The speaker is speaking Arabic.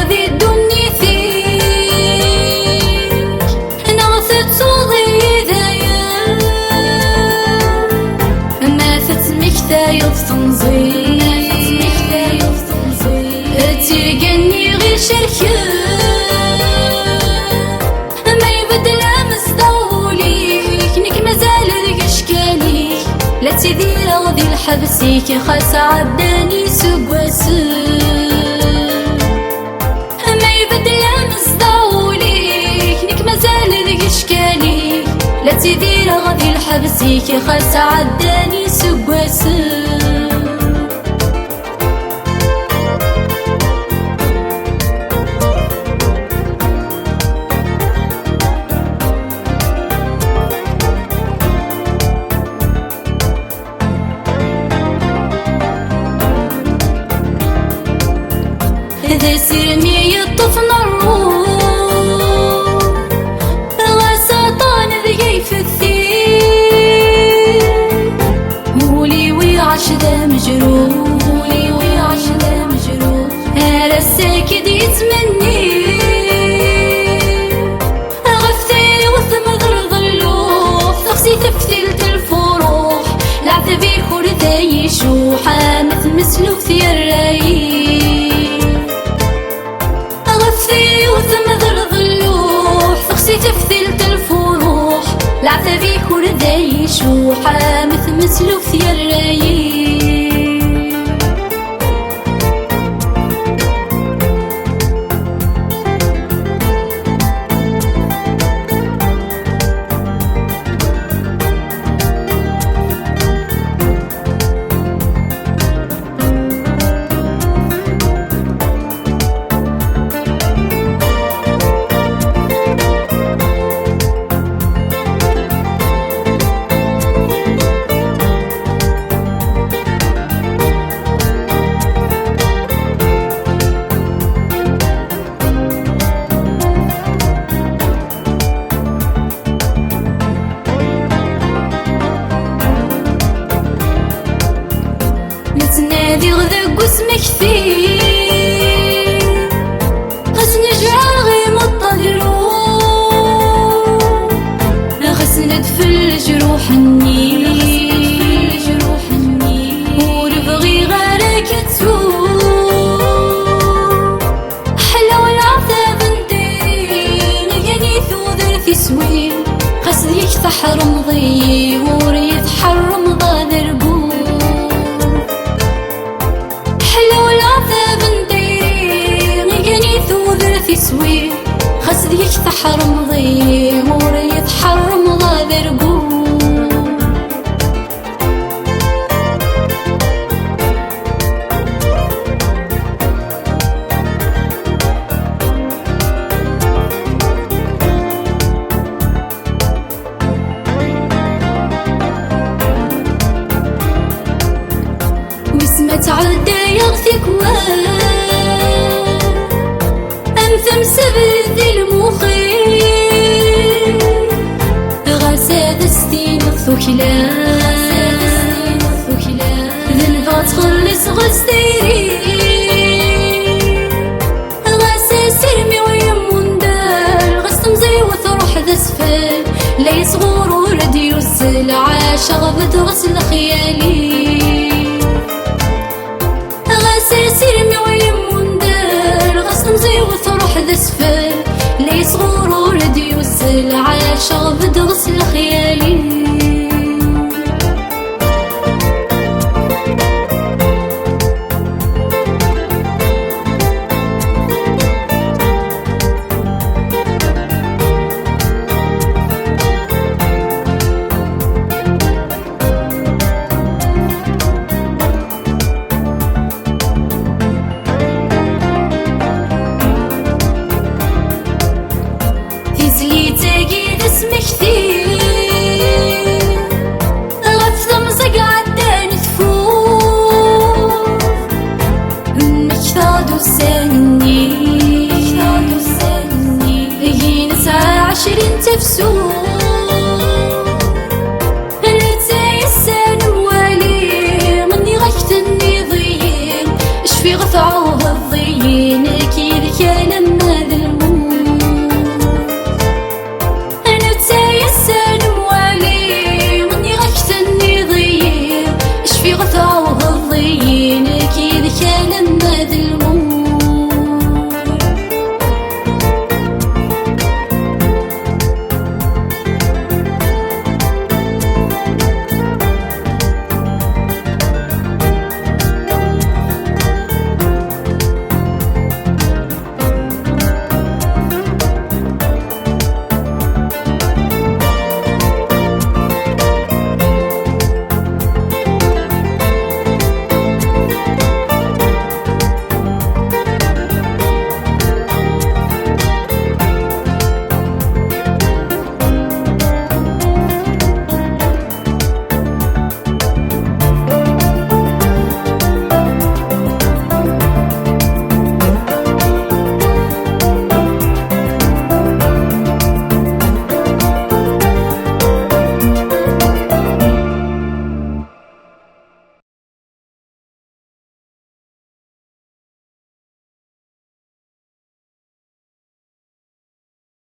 ذي الدنيا فيك نغثت صوضي ذايا ما تتمكتا يضطنزي تيقني غير شركة ما يبدل مصدوليك نك مازال ذيك اشكاليك لا تدير غدي الحبسيك خاص عبداني سقواسك ما يبدل مصدوليك نك مازال ذيك اشكاليك لا تدير غدي الحبسيك خاص عبداني سقواسك إذا سرني يطفن الروح غسطان ذي في الثير مولي ويعش ذا مجروح هذا الساكت يتمني غفتي وثم ظلوح تغسي تفتلت الفروح العذبي كل ذا يشوح مثل مسلوك ثير رايح تفثلت الفروح العتبي كل ذا يشوحة مثل مسلوف ثيا الرايق نتنادي غذاك واسمك فيه خاص نرجع غير مطلروح خاص ندفل جروحني ونبغي غيرك تسوق حلاوة العذاب ندير يعني ثوذر في سوين خاص يكفح رمضي وريت حرم ضادر سوي خاص ذيك تحرم ضي وريت حرم غادر قوم واسمة عدى يغثك ثم سبت المخير غاسات ستين الثكلان ذنبا تخلص غستيري غاسا سرمي ويمون دار غاس تمزي وتروح ذا سفل لا يصغر ورد يوصل عاش غبت غسل خيالي غاسا سرمي ويمون دار غاس تمزي وتروح ذا سفل لا يصغر ورد يوصل عاش غبت غسل خيالي اسمك كثير غفظ مزق عداني تفوق مكثاد وساني هي نسعى 20 تفسوق نتاي السان موالي مني غكتني ضيين اش في غثعوها الضيين كي